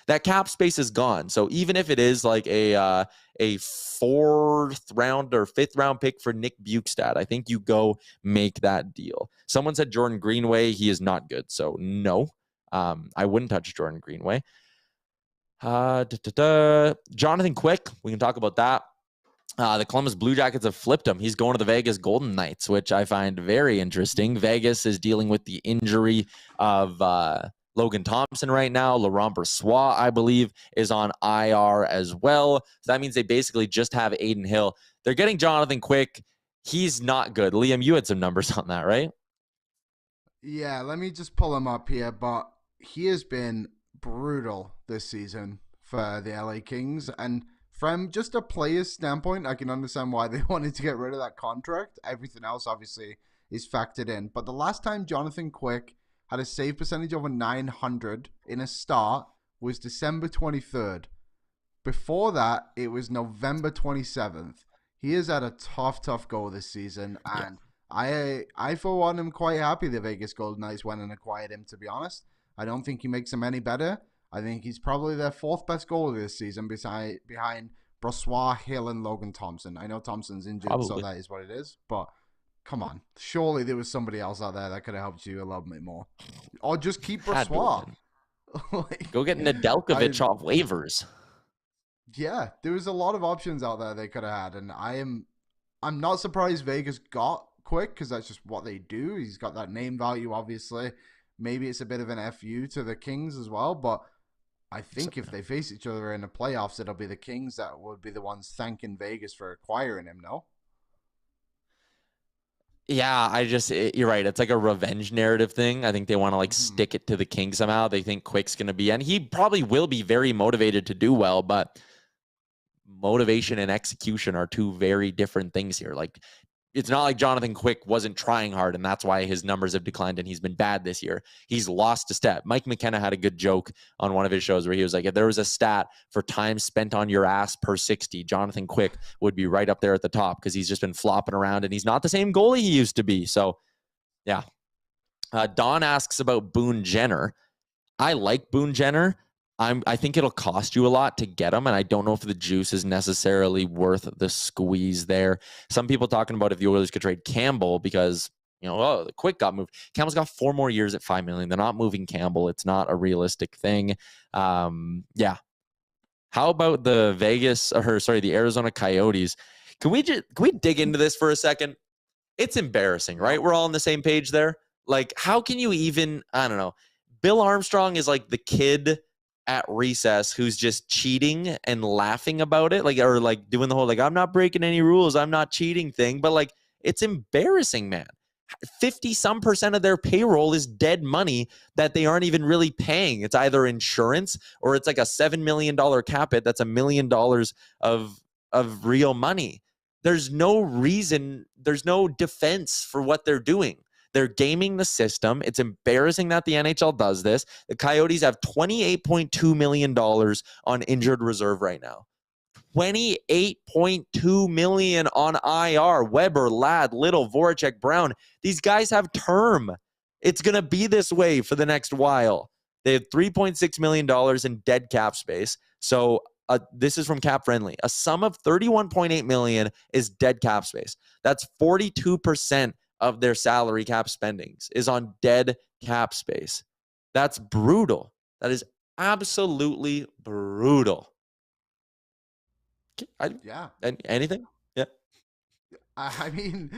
That cap space is gone. So even if it is like a 4th round or 5th round pick for Nick Bukestad, I think you go make that deal. Someone said Jordan Greenway. He is not good. So no, I wouldn't touch Jordan Greenway. Jonathan Quick. We can talk about that. The Columbus Blue Jackets have flipped him. He's going to the Vegas Golden Knights, which I find very interesting. Vegas is dealing with the injury of Logan Thompson right now. Laurent Brossoit, I believe, is on IR as well. So that means they basically just have Aiden Hill. They're getting Jonathan Quick. He's not good. Liam, you had some numbers on that, right? Yeah, let me just pull him up here. But he has been brutal this season for the LA Kings. And from just a player's standpoint, I can understand why they wanted to get rid of that contract. Everything else, obviously, is factored in. But the last time Jonathan Quick had a save percentage over 900 in a start was December 23rd. Before that, it was November 27th. He has had a tough go this season. And I for one, am quite happy the Vegas Golden Knights went and acquired him, to be honest. I don't think he makes them any better. I think he's probably their 4th best goalie this season behind Brossoit, Hill, and Logan Thompson. I know Thompson's injured, so that is what it is. But come on. Surely there was somebody else out there that could have helped you a little bit more. Or just keep Brossoit. Go get Nedeljkovic off waivers. Yeah, there was a lot of options out there they could have had. And I'm not surprised Vegas got Quick because that's just what they do. He's got that name value, obviously. Maybe it's a bit of an FU to the Kings as well, but I think if they face each other in the playoffs, it'll be the Kings that would be the ones thanking Vegas for acquiring him, no? Yeah, you're right. It's like a revenge narrative thing. I think they want to stick it to the Kings somehow. They think Quick's going to be, and he probably will be very motivated to do well, but motivation and execution are two very different things here. Like, it's not like Jonathan Quick wasn't trying hard, and that's why his numbers have declined and he's been bad this year. He's lost a step. Mike McKenna had a good joke on one of his shows where he was like, if there was a stat for time spent on your ass per 60, Jonathan Quick would be right up there at the top because he's just been flopping around and he's not the same goalie he used to be. So, yeah. Don asks about Boone Jenner. I like Boone Jenner. I think it'll cost you a lot to get him, and I don't know if the juice is necessarily worth the squeeze there. Some people talking about if the Oilers could trade Campbell because, the Quick got moved. Campbell's got 4 more years at $5 million. They're not moving Campbell. It's not a realistic thing. Yeah. How about the Arizona Coyotes? Can we dig into this for a second? It's embarrassing, right? We're all on the same page there. Like, how can you even, I don't know. Bill Armstrong is like the kid at recess who's just cheating and laughing about it, or doing the whole I'm not breaking any rules, I'm not cheating thing. But it's embarrassing, man. 50% of their payroll is dead money that they aren't even really paying. It's either insurance or it's like a $7 million cap hit. That's $1 million of real money. There's no reason, there's no defense for what they're doing. They're gaming the system. It's embarrassing that the NHL does this. The Coyotes have $28.2 million on injured reserve right now. $28.2 million on IR. Weber, Ladd, Little, Voracek, Brown. These guys have term. It's going to be this way for the next while. They have $3.6 million in dead cap space. So this is from Cap Friendly. A sum of $31.8 million is dead cap space. That's 42% of their salary cap spendings is on dead cap space. That's brutal. That is absolutely brutal. Yeah. Anything? Yeah. I mean,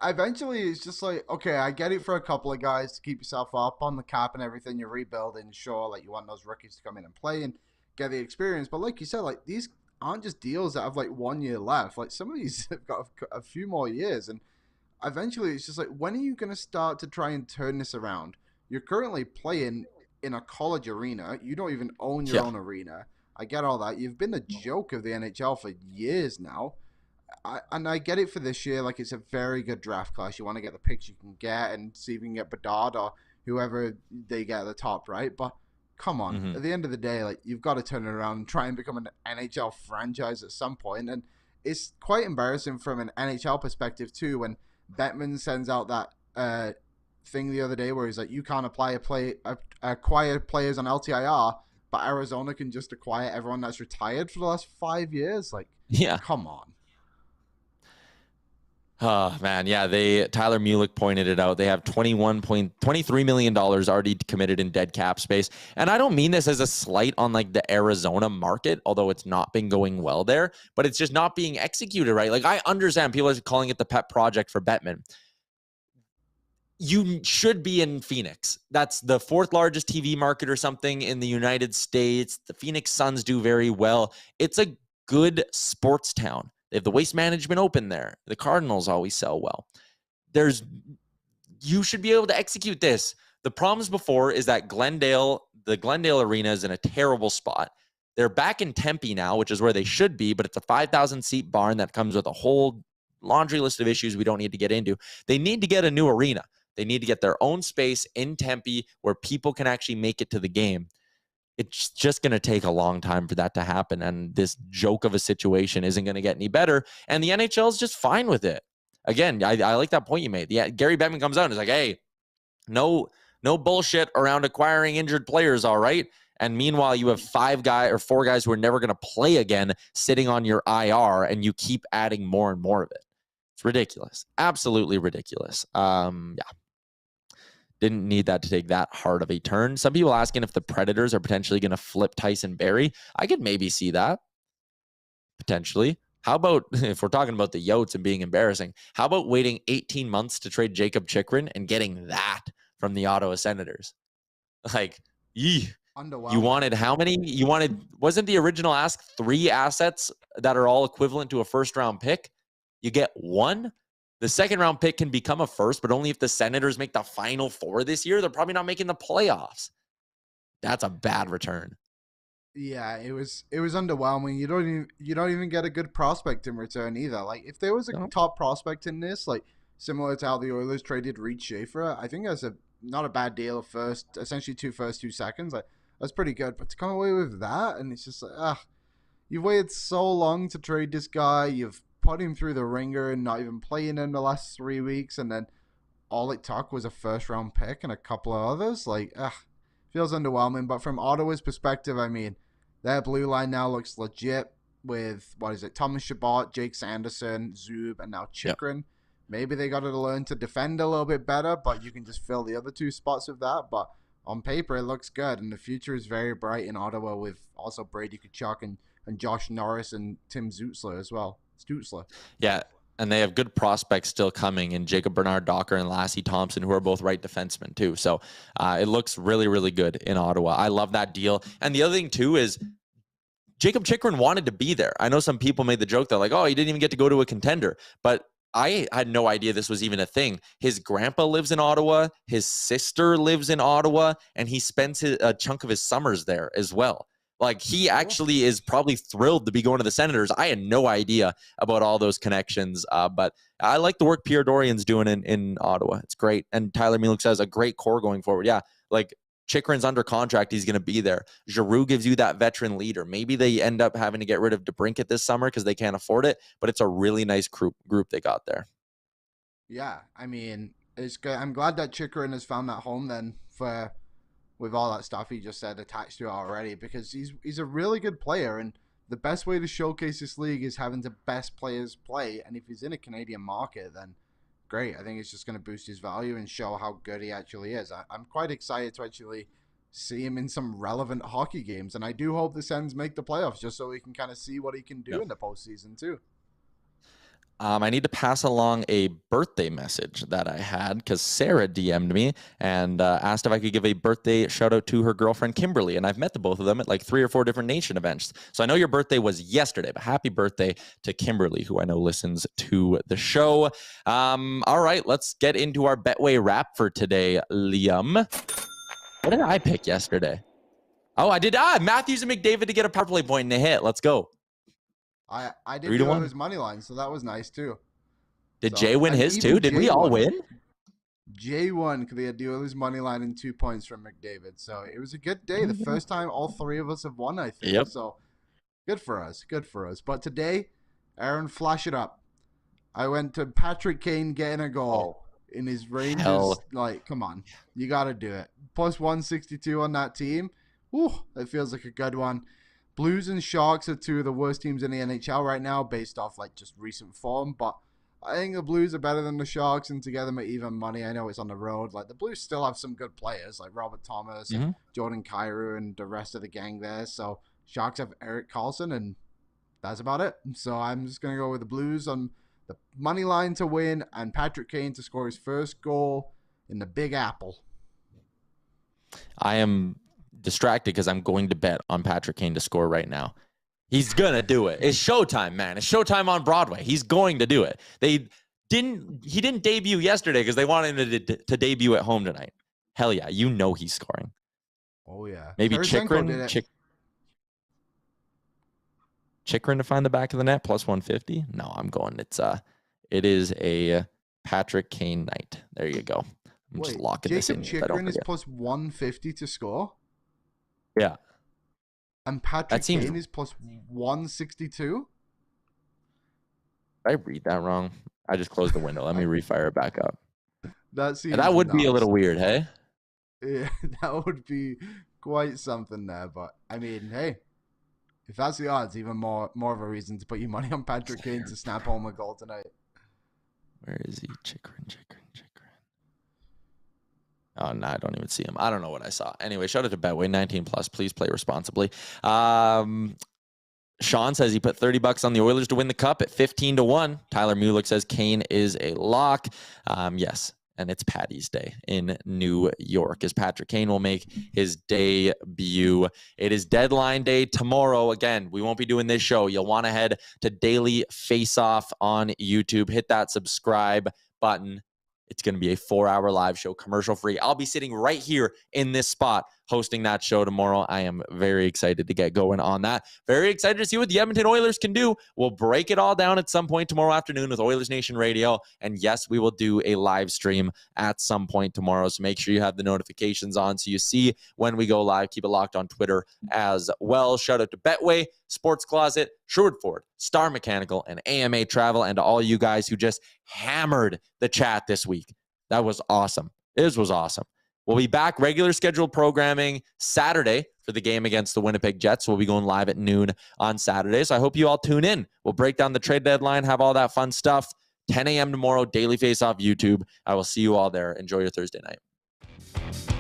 eventually it's just okay, I get it for a couple of guys to keep yourself up on the cap and everything. You're rebuilding, sure, you want those rookies to come in and play and get the experience. But like you said, these aren't just deals that have 1 year left. Some of these have got a few more years, and eventually it's just when are you going to start to try and turn this around? You're currently playing in a college arena. You don't even own your own arena. I get all that. You've been the joke of the NHL for years now. I get it for this year. It's a very good draft class. You want to get the picks you can get and see if you can get Bedard or whoever they get at the top, right? But come on. At the end of the day, you've got to turn it around and try and become an NHL franchise at some point. And it's quite embarrassing from an NHL perspective too when Bettman sends out that thing the other day where he's you can't acquire players on LTIR, but Arizona can just acquire everyone that's retired for the last 5 years. Yeah, come on. Oh man, yeah. Tyler Mulick pointed it out. They have $23 million already committed in dead cap space, and I don't mean this as a slight on the Arizona market, although it's not been going well there. But it's just not being executed right. I understand people are calling it the pet project for Bettman. You should be in Phoenix. That's the 4th largest TV market or something in the United States. The Phoenix Suns do very well. It's a good sports town. They have the Waste Management open there. The Cardinals always sell well. You should be able to execute this. The problems before is that the Glendale Arena is in a terrible spot. They're back in Tempe now, which is where they should be, but it's a 5,000-seat barn that comes with a whole laundry list of issues we don't need to get into. They need to get a new arena. They need to get their own space in Tempe where people can actually make it to the game. It's just going to take a long time for that to happen, and this joke of a situation isn't going to get any better, and the NHL is just fine with it. Again, I like that point you made. Yeah, Gary Bettman comes out and is hey, no bullshit around acquiring injured players, all right? And meanwhile, you have 4 guys who are never going to play again sitting on your IR, and you keep adding more and more of it. It's ridiculous. Absolutely ridiculous. Yeah. Didn't need that to take that hard of a turn. Some people asking if the Predators are potentially going to flip Tyson Barrie. I could maybe see that. Potentially. How about, if we're talking about the Yotes and being embarrassing, how about waiting 18 months to trade Jacob Chychrun and getting that from the Ottawa Senators? You wanted how many? Wasn't the original ask 3 assets that are all equivalent to a first-round pick? You get 1? The second-round pick can become a first, but only if the Senators make the Final Four this year. They're probably not making the playoffs. That's a bad return. Yeah, it was underwhelming. You don't even get a good prospect in return either. Like if there was a No. top prospect in this, like similar to how the Oilers traded Reed Schaefer, I think that's a not a bad deal. Of first, essentially 2 firsts, 2 seconds. Like that's pretty good. But to come away with that, and it's just like, you've waited so long to trade this guy. You've put him through the ringer and not even playing in the last 3 weeks, and then all it took was a first round pick and a couple of others. Like, feels underwhelming. But from Ottawa's perspective, I mean, their blue line now looks legit with, what is it, Thomas Chabot, Jake Sanderson, Zub, and now Chikrin. Yep. Maybe they got to learn to defend a little bit better, but you can just fill the other 2 spots with that. But on paper, it looks good, and the future is very bright in Ottawa with also Brady Tkachuk and Josh Norris and Tim Stutzler as well. Stutzler. Yeah, and they have good prospects still coming in Jacob Bernard-Docker and Lassie Thompson, who are both right defensemen too. So it looks really, really good in Ottawa. I love that deal. And the other thing too is Jacob Chikrin wanted to be there. I know some people made the joke that like, oh, he didn't even get to go to a contender. But I had no idea this was even a thing. His grandpa lives in Ottawa. His sister lives in Ottawa. And he spends a chunk of his summers there as well. Like, he actually is probably thrilled to be going to the Senators. I had no idea about all those connections, but I like the work Pierre Dorian's doing in Ottawa. It's great. And Tyler Yaremchuk says a great core going forward. Yeah, like Chikrin's under contract. He's going to be there. Giroux gives you that veteran leader. Maybe they end up having to get rid of DeBrincat this summer because they can't afford it, but it's a really nice group they got there. Yeah, I mean, it's good. I'm glad that Chikrin has found that home then for with all that stuff he just said attached to it already, because he's a really good player, and the best way to showcase this league is having the best players play. And if he's in a Canadian market, then great. I think it's just going to boost his value and show how good he actually is. I'm quite excited to actually see him in some relevant hockey games, and I do hope the Sens make the playoffs just so we can kind of see what he can do in the postseason too. I need to pass along a birthday message that I had because Sarah DM'd me and asked if I could give a birthday shout out to her girlfriend, Kimberly. And I've met the both of them at like 3 or 4 different nation events. So I know your birthday was yesterday, but happy birthday to Kimberly, who I know listens to the show. All right, let's get into our Betway wrap for today, Liam. What did I pick yesterday? Oh, I did. Matthews and McDavid to get a power play point and a hit. Let's go. I did do his money line, so that was nice too. Did Jay win his too? Did we all win? Jay won because he had to do his money line and 2 points from McDavid. So it was a good day. The first time all 3 of us have won, I think. Yep. So good for us. Good for us. But today, Aaron, flash it up. I went to Patrick Kane getting a goal in his Rangers. Like, come on. You got to do it. Plus 162 on that team. Whew, that feels like a good one. Blues and Sharks are 2 of the worst teams in the NHL right now based off like just recent form, but I think the Blues are better than the Sharks, and together make even money. I know it's on the road. Like the Blues still have some good players like Robert Thomas and Jordan Kailer and the rest of the gang there. So Sharks have Erik Karlsson, and that's about it. So I'm just going to go with the Blues on the money line to win and Patrick Kane to score his first goal in the Big Apple. I am distracted because I'm going to bet on Patrick Kane to score right now. He's gonna do it. It's showtime, man. It's showtime on Broadway. He's going to do it. He didn't debut yesterday because they wanted him to debut at home tonight. Hell yeah, you know he's scoring. Oh yeah. Maybe Chikrin to find the back of the net plus 150. No, I'm going. It is a Patrick Kane night. There you go. I'm just locking this in. Chikrin is plus 150 to score. Yeah. And Patrick Kane is plus 162? Did I read that wrong? I just closed the window. Let me refire it back up. That would be a little weird, hey? Yeah, that would be quite something there. But, I mean, hey, if that's the odds, even more of a reason to put your money on Patrick Kane to snap home a goal tonight. Where is he? Chikrin. Oh, no, I don't even see him. I don't know what I saw. Anyway, shout out to Betway, 19 plus. Please play responsibly. Sean says he put $30 on the Oilers to win the cup at 15-1. Tyler Yaremchuk says Kane is a lock. Yes, and it's Patty's Day in New York as Patrick Kane will make his debut. It is deadline day tomorrow. Again, we won't be doing this show. You'll want to head to Daily Face Off on YouTube. Hit that subscribe button. It's going to be a 4-hour live show, commercial free. I'll be sitting right here in this spot hosting that show tomorrow. I am very excited to get going on that. Very excited to see what the Edmonton Oilers can do. We'll break it all down at some point tomorrow afternoon with Oilers Nation Radio. And yes, we will do a live stream at some point tomorrow. So make sure you have the notifications on so you see when we go live. Keep it locked on Twitter as well. Shout out to Betway, Sports Closet, Sherwood Ford, Star Mechanical, and AMA Travel, and to all you guys who just hammered the chat this week. That was awesome. It was awesome. We'll be back, regular scheduled programming Saturday for the game against the Winnipeg Jets. We'll be going live at noon on Saturday. So I hope you all tune in. We'll break down the trade deadline, have all that fun stuff. 10 a.m. tomorrow, Daily Face Off YouTube. I will see you all there. Enjoy your Thursday night.